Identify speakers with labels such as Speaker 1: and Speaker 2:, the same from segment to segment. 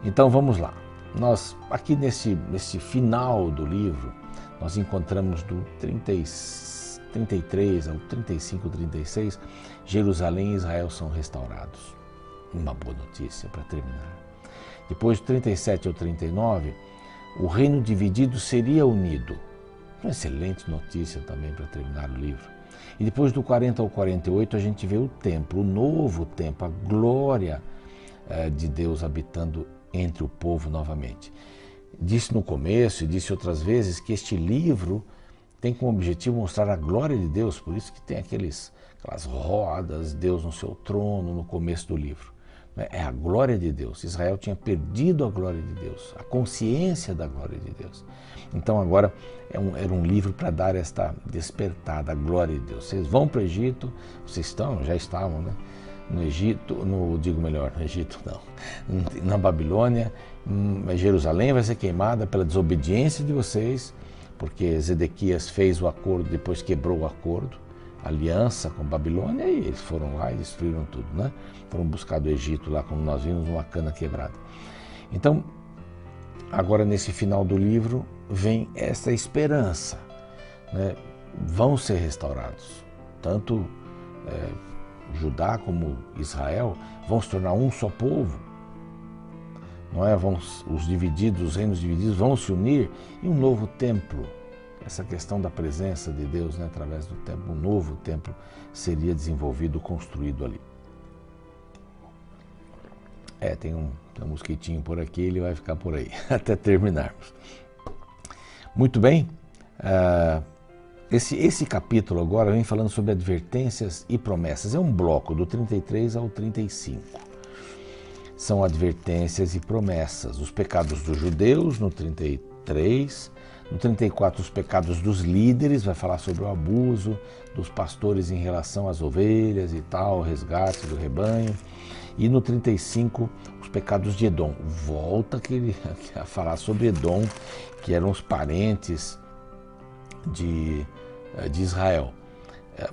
Speaker 1: Então vamos lá. Nós, aqui nesse final do livro, nós encontramos do 33 ao 35, 36, Jerusalém e Israel são restaurados. Uma boa notícia para terminar. Depois, do 37 ao 39, o reino dividido seria unido. Uma excelente notícia também para terminar o livro. E depois do 40 ao 48, a gente vê o templo, o novo templo, a glória de Deus habitando entre o povo novamente. Disse no começo e disse outras vezes que este livro tem como objetivo mostrar a glória de Deus, por isso que tem aquelas rodas, Deus no seu trono no começo do livro. É a glória de Deus. Israel tinha perdido a glória de Deus, a consciência da glória de Deus. Então agora era um livro para dar esta despertada, a glória de Deus. Vocês vão para o Egito, já estavam, né? No Egito, no Egito não, na Babilônia, Jerusalém vai ser queimada pela desobediência de vocês, porque Zedequias fez o acordo, depois quebrou o acordo, aliança com Babilônia, e eles foram lá e destruíram tudo, né? Foram buscar do Egito lá, como nós vimos, uma cana quebrada. Então, agora nesse final do livro, vem essa esperança, né? Vão ser restaurados, tanto Judá como Israel vão se tornar um só povo, não é? Os reinos divididos vão se unir em um novo templo. Essa questão da presença de Deus, né, através do templo, um novo templo seria desenvolvido, construído ali. Tem um mosquitinho por aqui, ele vai ficar por aí até terminarmos. Muito bem. Esse capítulo agora vem falando sobre advertências e promessas. É um bloco do 33 ao 35. São advertências e promessas. Os pecados dos judeus no 33, no 34 os pecados dos líderes, vai falar sobre o abuso dos pastores em relação às ovelhas e tal, o resgate do rebanho. E no 35 os pecados de Edom. Volta a falar sobre Edom, que eram os parentes de Israel.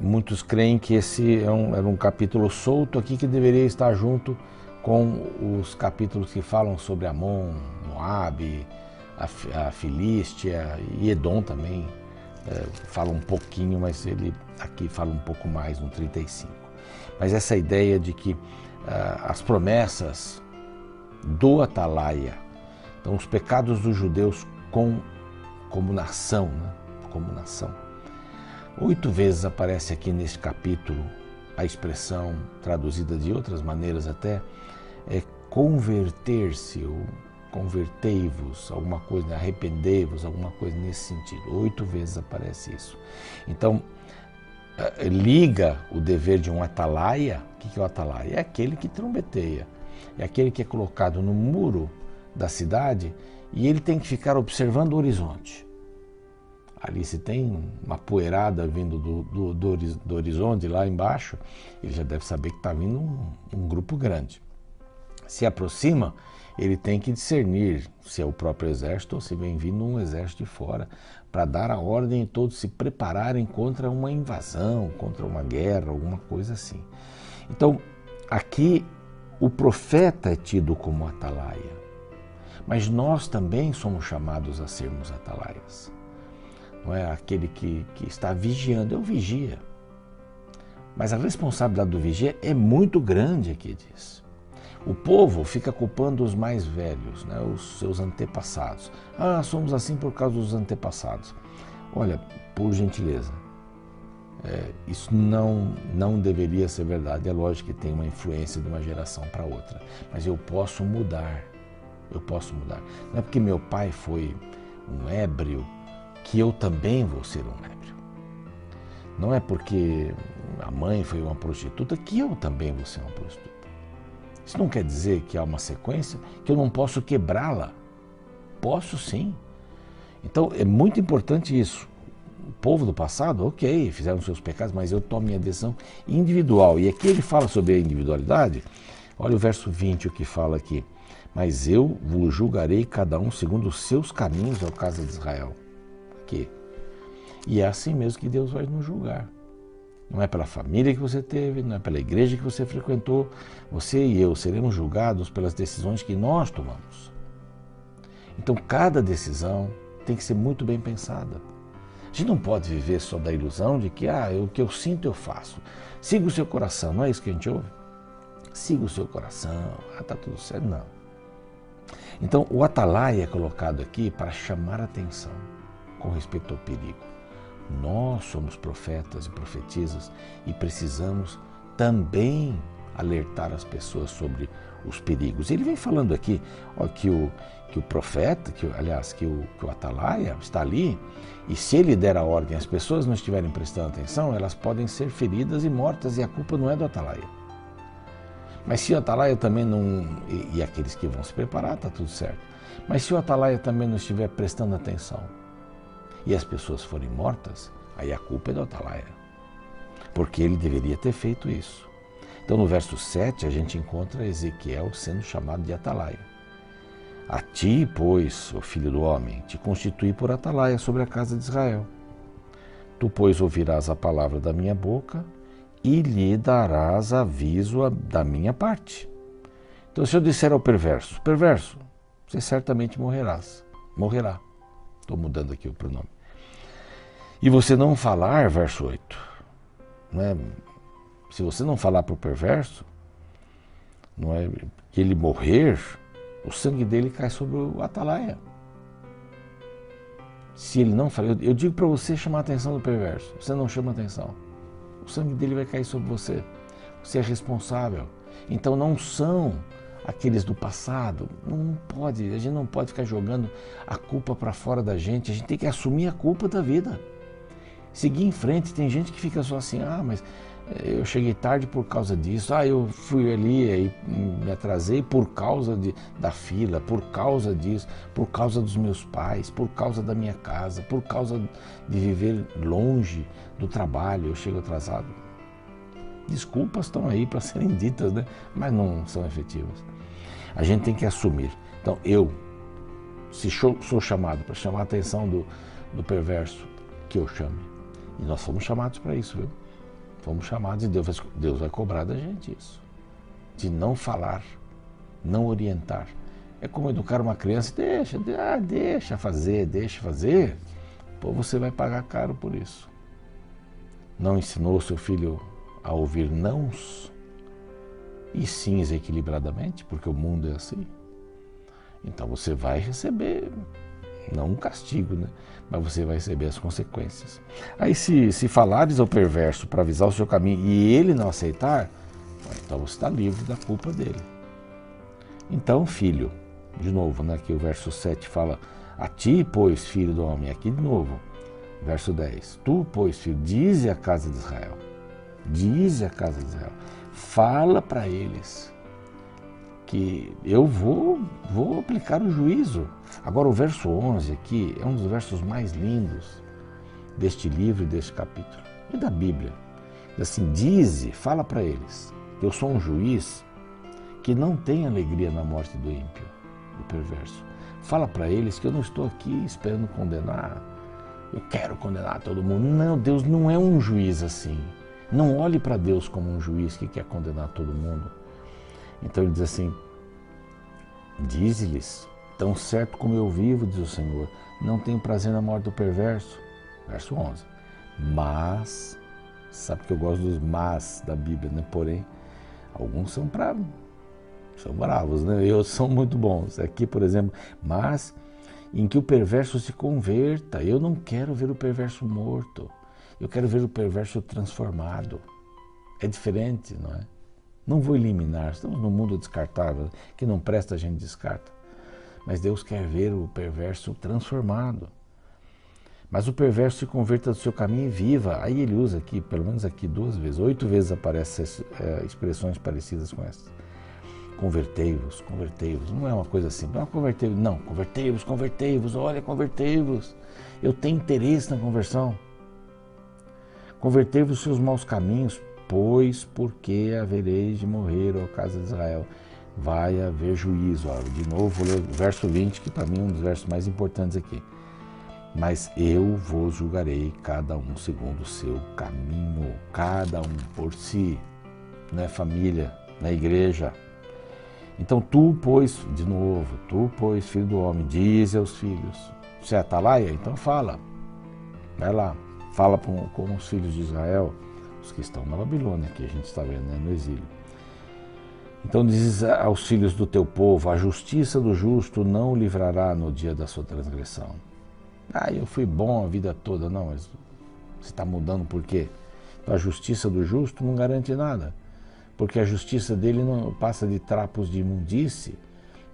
Speaker 1: Muitos creem que esse era um capítulo solto aqui que deveria estar junto com os capítulos que falam sobre Amon, Moabe, a Filístia e Edom também. Fala um pouquinho, mas ele aqui fala um pouco mais no 35. Mas essa ideia de que as promessas do Atalaia, então os pecados dos judeus como nação, né? Como nação. 8 vezes aparece aqui neste capítulo a expressão, traduzida de outras maneiras até, converter-se ou convertei-vos, alguma coisa, né? Arrependei-vos, alguma coisa nesse sentido. 8 vezes aparece isso. Então, liga o dever de um atalaia. O que é o atalaia? É aquele que trombeteia, é aquele que é colocado no muro da cidade e ele tem que ficar observando o horizonte. Ali se tem uma poeirada vindo do horizonte lá embaixo, ele já deve saber que está vindo um grupo grande. Se aproxima, ele tem que discernir se é o próprio exército ou se vem vindo um exército de fora, para dar a ordem e todos se prepararem contra uma invasão, contra uma guerra, alguma coisa assim. Então, aqui o profeta é tido como atalaia, mas nós também somos chamados a sermos atalaias. Não é aquele que está vigiando, é o vigia. Mas a responsabilidade do vigia é muito grande aqui, diz. O povo fica culpando os mais velhos, né, os seus antepassados. Somos assim por causa dos antepassados. Olha, por gentileza, isso não deveria ser verdade. É lógico que tem uma influência de uma geração para outra, mas eu posso mudar. Não é porque meu pai foi um ébrio que eu também vou ser um ébrio. Não é porque a mãe foi uma prostituta que eu também vou ser uma prostituta. Isso não quer dizer que há uma sequência que eu não posso quebrá-la. Posso sim. Então é muito importante isso. O povo do passado, ok, fizeram seus pecados, mas eu tomo minha decisão individual. E aqui ele fala sobre a individualidade. Olha o verso 20, o que fala aqui. Mas eu vos julgarei cada um segundo os seus caminhos, ao caso de Israel. Aqui. E é assim mesmo que Deus vai nos julgar. Não é pela família que você teve, não é pela igreja que você frequentou. Você e eu seremos julgados pelas decisões que nós tomamos. Então, cada decisão tem que ser muito bem pensada. A gente não pode viver só da ilusão de que o que eu sinto eu faço. Siga o seu coração, não é isso que a gente ouve? Siga o seu coração, está tudo certo. Não. Então, o atalaia é colocado aqui para chamar a atenção com respeito ao perigo. Nós somos profetas e profetisas e precisamos também alertar as pessoas sobre os perigos. Ele vem falando aqui que o profeta, que o atalaia está ali, e se ele der a ordem e as pessoas não estiverem prestando atenção, elas podem ser feridas e mortas, e a culpa não é do atalaia. Mas se o atalaia também não... E aqueles que vão se preparar, está tudo certo. Mas se o atalaia também não estiver prestando atenção e as pessoas forem mortas, aí a culpa é do atalaia. Porque ele deveria ter feito isso. Então no verso 7 a gente encontra Ezequiel sendo chamado de atalaia. A ti, pois, ó filho do homem, te constituí por atalaia sobre a casa de Israel. Tu, pois, ouvirás a palavra da minha boca e lhe darás aviso da minha parte. Então, se eu disser ao perverso, perverso, você certamente morrerá. Estou mudando aqui o pronome. E você não falar, verso 8, né? Se você não falar para o perverso, não é, que ele morrer, o sangue dele cai sobre o atalaia. Se ele não falar, eu digo para você chamar a atenção do perverso, você não chama atenção. O sangue dele vai cair sobre você. Você é responsável. Então não são aqueles do passado. Não pode, a gente não pode ficar jogando a culpa para fora da gente. A gente tem que assumir a culpa da vida. Seguir em frente. Tem gente que fica só assim, mas eu cheguei tarde por causa disso. Eu fui ali e me atrasei por causa da fila, por causa disso, por causa dos meus pais, por causa da minha casa, por causa de viver longe do trabalho, eu chego atrasado. Desculpas estão aí para serem ditas, né? Mas não são efetivas. A gente tem que assumir. Então se sou chamado para chamar a atenção do perverso, que eu chame. E nós fomos chamados para isso, viu? Fomos chamados e Deus vai cobrar da gente isso. De não falar, não orientar. É como educar uma criança, deixa fazer. Pô, você vai pagar caro por isso. Não ensinou seu filho a ouvir nãos? E sim desequilibradamente, porque o mundo é assim. Então você vai receber, não um castigo, né? Mas você vai receber as consequências. Aí se falares ao perverso para avisar o seu caminho e ele não aceitar, então você está livre da culpa dele. Então, filho, de novo, né, que o verso 7 fala, a ti, pois, filho do homem, aqui de novo, verso 10, tu, pois, filho, dize à casa de Israel, fala para eles que eu vou aplicar o juízo. Agora o verso 11 aqui é um dos versos mais lindos deste livro e deste capítulo e da Bíblia. Diz assim, fala para eles que eu sou um juiz que não tem alegria na morte do ímpio, do perverso. Fala para eles que eu não estou aqui esperando condenar, eu quero condenar todo mundo. Não, Deus não é um juiz assim. Não olhe para Deus como um juiz que quer condenar todo mundo. Então ele diz assim, dize-lhes, tão certo como eu vivo, diz o Senhor, não tenho prazer na morte do perverso. Verso 11. Mas, sabe que eu gosto dos mas da Bíblia, né? Porém, alguns são bravos, né? E outros são muito bons. Aqui, por exemplo, mas em que o perverso se converta. Eu não quero ver o perverso morto. Eu quero ver o perverso transformado. É diferente, não é? Não vou eliminar, estamos num mundo descartável, que não presta a gente descarta. Mas Deus quer ver o perverso transformado. Mas o perverso se converta do seu caminho e viva. Aí ele usa aqui, pelo menos aqui 2 vezes, 8 vezes aparecem expressões parecidas com essas. Convertei-vos. Não é uma coisa simples, não, convertei-vos, olha, convertei-vos. Eu tenho interesse na conversão. Convertei-vos os seus maus caminhos, pois porque havereis de morrer, ó casa de Israel. Vai haver juízo. De novo, vou ler o verso 20, que para mim é um dos versos mais importantes aqui. mas eu vos julgarei cada um segundo o seu caminho, cada um por si, não é família, na igreja. Então tu, pois, de novo, tu, pois, filho do homem, dize aos filhos, você é atalaia? Então fala, vai lá, fala com os filhos de Israel, os que estão na Babilônia, que a gente está vendo, né, no exílio. Então dizes aos filhos do teu povo, a justiça do justo não o livrará no dia da sua transgressão. Eu fui bom a vida toda. Não, mas você está mudando por quê? Então, a justiça do justo não garante nada, porque a justiça dele não passa de trapos de imundície,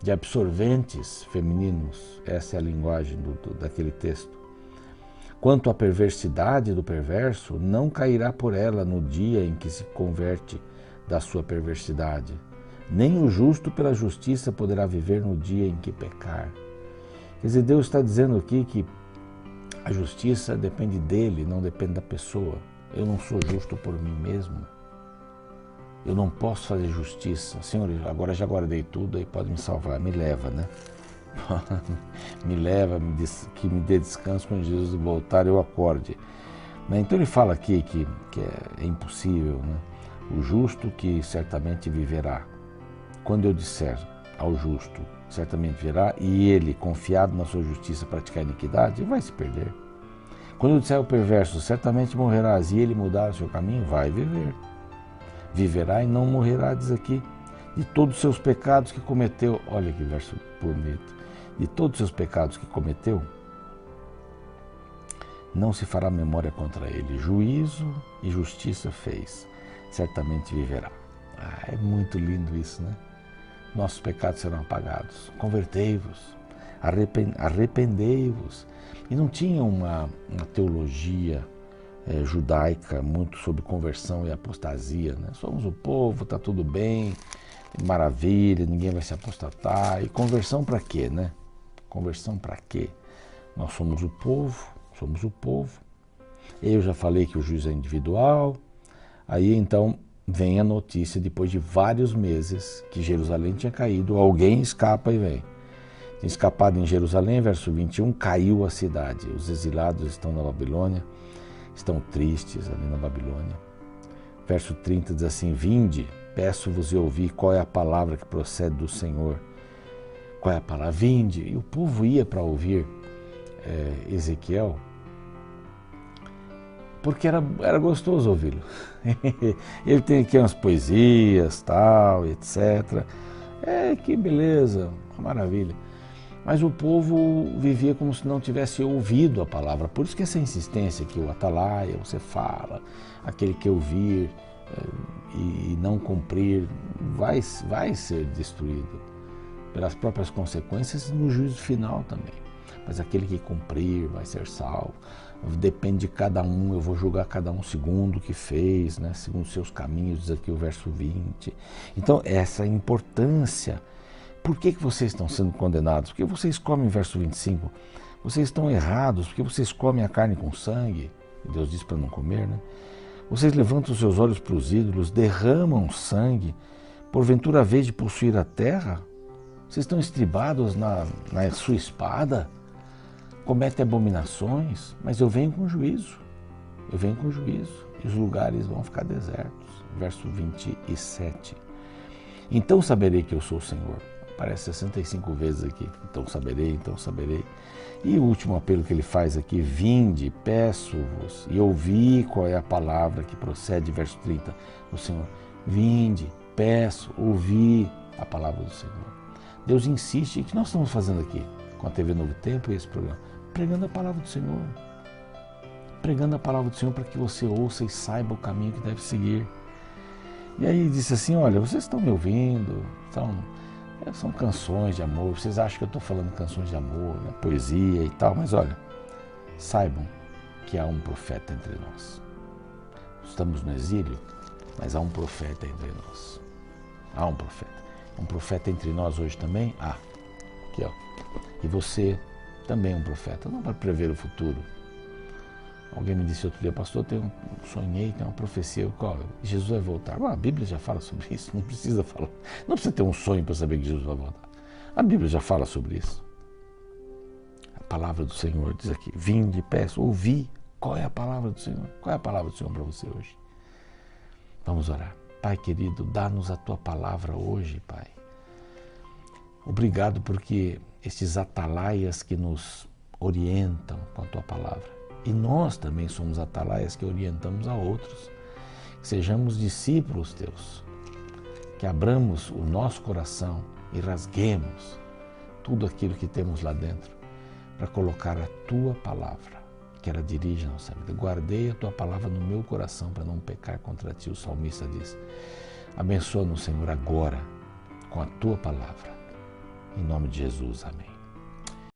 Speaker 1: de absorventes femininos. Essa é a linguagem daquele texto. Quanto à perversidade do perverso, não cairá por ela no dia em que se converte da sua perversidade. Nem o justo pela justiça poderá viver no dia em que pecar. Quer dizer, Deus está dizendo aqui que a justiça depende dele, não depende da pessoa. Eu não sou justo por mim mesmo. Eu não posso fazer justiça. Senhor, agora já guardei tudo, aí pode me salvar. Me leva, né? Me leva, que me dê descanso quando Jesus voltar, eu acorde. Então ele fala aqui que é impossível, né? O justo que certamente viverá. Quando eu disser ao justo, certamente viverá, e ele, confiado na sua justiça, praticar iniquidade, vai se perder. Quando eu disser ao perverso, certamente morrerás, e ele mudar o seu caminho, vai viver. Viverá e não morrerá, diz aqui, de todos os seus pecados que cometeu. Olha que verso bonito. De todos os seus pecados que cometeu, não se fará memória contra ele. Juízo e justiça fez, certamente viverá. É muito lindo isso, né? Nossos pecados serão apagados. Convertei-vos, arrependei-vos. E não tinha uma teologia judaica muito sobre conversão e apostasia, né? Somos o povo, está tudo bem, maravilha, ninguém vai se apostatar. E conversão para quê, né? Conversão para quê? Nós somos o povo. Eu já falei que o juízo é individual. Aí então vem a notícia, depois de vários meses que Jerusalém tinha caído, alguém escapa e vem. Tinha escapado em Jerusalém, verso 21, caiu a cidade. Os exilados estão na Babilônia, estão tristes ali na Babilônia. Verso 30 diz assim, vinde, peço-vos e ouvi qual é a palavra que procede do Senhor. Qual é a palavra? Vinde. E o povo ia para ouvir Ezequiel, porque era gostoso ouvi-lo. Ele tem aqui umas poesias, tal, etc. Que beleza, uma maravilha. Mas o povo vivia como se não tivesse ouvido a palavra. Por isso que essa insistência que o atalaia, você fala, aquele que ouvir e não cumprir, vai ser destruído pelas próprias consequências no juízo final também. Mas aquele que cumprir vai ser salvo. Depende de cada um, eu vou julgar cada um segundo o que fez, né? Segundo os seus caminhos, diz aqui o verso 20. Então, essa importância. Por que vocês estão sendo condenados? Porque vocês comem, verso 25, vocês estão errados, porque vocês comem a carne com sangue. Deus diz para não comer, né? Vocês levantam os seus olhos para os ídolos, derramam sangue, porventura a vez de possuir a terra? Vocês estão estribados na sua espada? Cometem abominações, mas eu venho com juízo. Eu venho com juízo. E os lugares vão ficar desertos. Verso 27. Então saberei que eu sou o Senhor. Aparece 65 vezes aqui. Então saberei, então saberei. E o último apelo que ele faz aqui, vinde, peço-vos, e ouvi qual é a palavra que procede, verso 30, do Senhor. Vinde, peço, ouvi a palavra do Senhor. Deus insiste. O que nós estamos fazendo aqui com a TV Novo Tempo e esse programa? Pregando a palavra do Senhor. Pregando a palavra do Senhor para que você ouça e saiba o caminho que deve seguir. E aí disse assim, olha, vocês estão me ouvindo, são canções de amor, vocês acham que eu estou falando canções de amor, né, poesia e tal, mas olha, saibam que há um profeta entre nós. Estamos no exílio, mas há um profeta entre nós. Há um profeta. Um profeta entre nós hoje também? Aqui ó. E você também é um profeta, não para prever o futuro. Alguém me disse outro dia, pastor, sonhei, tem uma profecia, Jesus vai voltar. A Bíblia já fala sobre isso, não precisa falar. Não precisa ter um sonho para saber que Jesus vai voltar. A Bíblia já fala sobre isso. palavra do Senhor diz aqui, vinde, peço, ouvi. Qual é a palavra do Senhor? Qual é a palavra do Senhor para você hoje? Vamos orar. Pai querido, dá-nos a Tua palavra hoje, Pai. Obrigado porque estes atalaias que nos orientam com a Tua palavra. E nós também somos atalaias que orientamos a outros. Que sejamos discípulos Teus. Que abramos o nosso coração e rasguemos tudo aquilo que temos lá dentro para colocar a Tua palavra, que ela dirija a nossa vida. Guardei a Tua palavra no meu coração para não pecar contra Ti, o salmista diz. Abençoa-nos, Senhor, agora com a Tua palavra. Em nome de Jesus, amém.